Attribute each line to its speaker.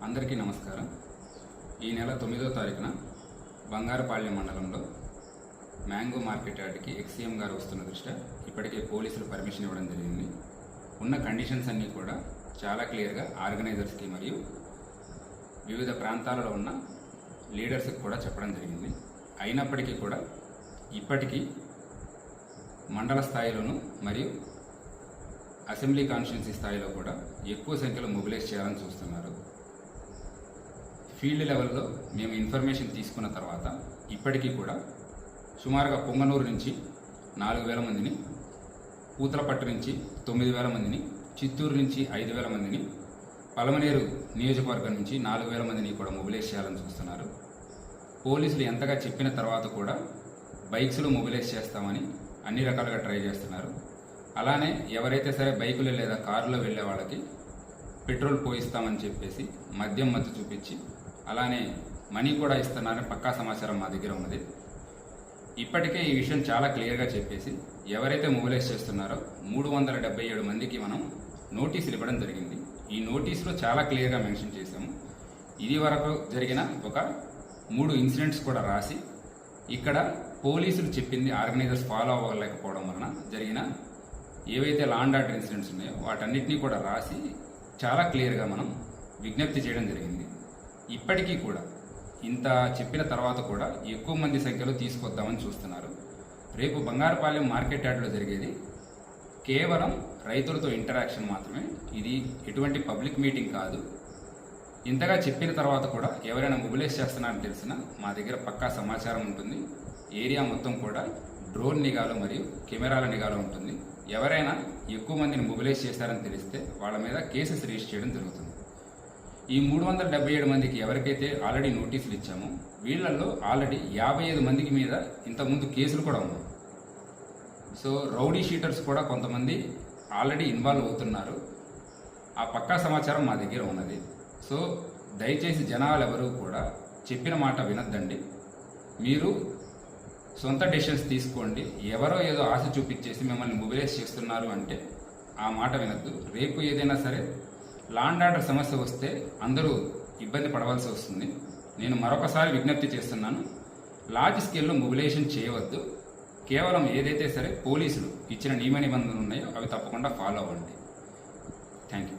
Speaker 1: అందరికీ నమస్కారం. ఈ నెల 9వ తారీఖున బంగారుపాళ్యం మండలంలో మ్యాంగో మార్కెట్ యార్డ్కి ఎక్సీఎం గారు వస్తున్న దృష్ట్యా ఇప్పటికే పోలీసులు పర్మిషన్ ఇవ్వడం జరిగింది. ఉన్న కండిషన్స్ అన్నీ కూడా చాలా క్లియర్గా ఆర్గనైజర్స్కి మరియు వివిధ ప్రాంతాలలో ఉన్న లీడర్స్కి కూడా చెప్పడం జరిగింది. అయినప్పటికీ కూడా ఇప్పటికీ మండల స్థాయిలోనూ మరియు అసెంబ్లీ కాన్స్టిట్యున్సీ స్థాయిలో కూడా ఎక్కువ సంఖ్యలో మొబిలైజ్ చేయాలని చూస్తున్నారు. ఫీల్డ్ లెవెల్లో మేము ఇన్ఫర్మేషన్ తీసుకున్న తర్వాత ఇప్పటికీ కూడా సుమారుగా పొంగనూరు నుంచి 4,000 మందిని, పూతలపట్టు నుంచి 9,000 మందిని, చిత్తూరు నుంచి 5,000 మందిని, పలమనేరు నియోజకవర్గం నుంచి 4,000 మందిని కూడా మొబిలైజ్ చేయాలని చూస్తున్నారు. పోలీసులు ఎంతగా చెప్పిన తర్వాత కూడా బైక్స్లో మొబిలైజ్ చేస్తామని అన్ని రకాలుగా ట్రై చేస్తున్నారు. అలానే ఎవరైతే సరే బైకులు లేదా కారులో వెళ్ళే వాళ్ళకి పెట్రోల్ పోయిస్తామని చెప్పేసి మద్యం మత్తు చూపించి అలానే మనీ కూడా ఇస్తున్నారని పక్కా సమాచారం మా దగ్గర ఉన్నది. ఇప్పటికే ఈ విషయం చాలా క్లియర్గా చెప్పేసి ఎవరైతే మొబిలైజ్ చేస్తున్నారో 377 మందికి మనం నోటీసులు ఇవ్వడం జరిగింది. ఈ నోటీసులో చాలా క్లియర్గా మెన్షన్ చేశాము. ఇది వరకు జరిగిన ఒక 3 ఇన్సిడెంట్స్ కూడా రాసి ఇక్కడ పోలీసులు చెప్పింది ఆర్గనైజర్స్ ఫాలో అవ్వలేకపోవడం వలన జరిగిన ఏవైతే లా అండ్ ఆర్డర్ ఇన్సిడెంట్స్ ఉన్నాయో వాటన్నిటినీ కూడా రాసి చాలా క్లియర్గా మనం విజ్ఞప్తి చేయడం జరిగింది. ఇప్పటికీ కూడా ఇంత చెప్పిన తర్వాత కూడా ఎక్కువ మంది సంఖ్యలో తీసుకొద్దామని చూస్తున్నారు. రేపు బంగారుపాలెం మార్కెట్ యార్డ్లో జరిగేది కేవలం రైతులతో ఇంటరాక్షన్ మాత్రమే. ఇది ఎటువంటి పబ్లిక్ మీటింగ్ కాదు. ఇంతగా చెప్పిన తర్వాత కూడా ఎవరైనా మొబిలైజ్ చేస్తున్నారని తెలిసినా మా దగ్గర పక్కా సమాచారం ఉంటుంది. ఏరియా మొత్తం కూడా డ్రోన్ నిఘాలో మరియు కెమెరాల నిఘాలో ఉంటుంది. ఎవరైనా ఎక్కువ మందిని మొబిలైజ్ చేశారని తెలిస్తే వాళ్ళ మీద కేసెస్ రిజిస్టర్ చేయడం జరుగుతుంది. ఈ 377 మందికి ఎవరికైతే ఆల్రెడీ నోటీసులు ఇచ్చామో వీళ్ళల్లో ఆల్రెడీ 55 మందికి మీద ఇంతకుముందు కేసులు కూడా ఉన్నాయి. సో రౌడీ షీటర్స్ కూడా కొంతమంది ఆల్రెడీ ఇన్వాల్వ్ అవుతున్నారు. ఆ పక్కా సమాచారం మా దగ్గర ఉన్నది. సో దయచేసి జనాలు ఎవరు కూడా చెప్పిన మాట వినొద్దండి. మీరు సొంత డెసిషన్స్ తీసుకోండి. ఎవరో ఏదో ఆశ చూపించేసి మిమ్మల్ని మొబిలైజ్ చేస్తున్నారు అంటే ఆ మాట వినొద్దు. రేపు ఏదైనా సరే లా అండ్ ఆర్డర్ సమస్య వస్తే అందరూ ఇబ్బంది పడవలసి వస్తుంది. నేను మరొకసారి విజ్ఞప్తి చేస్తున్నాను, లార్జ్ స్కేల్లో మొబిలైజేషన్ చేయవద్దు. కేవలం ఏదైతే సరే పోలీసులు ఇచ్చిన నియమ నిబంధనలు ఉన్నాయో అవి తప్పకుండా ఫాలో అవ్వండి. Thank you.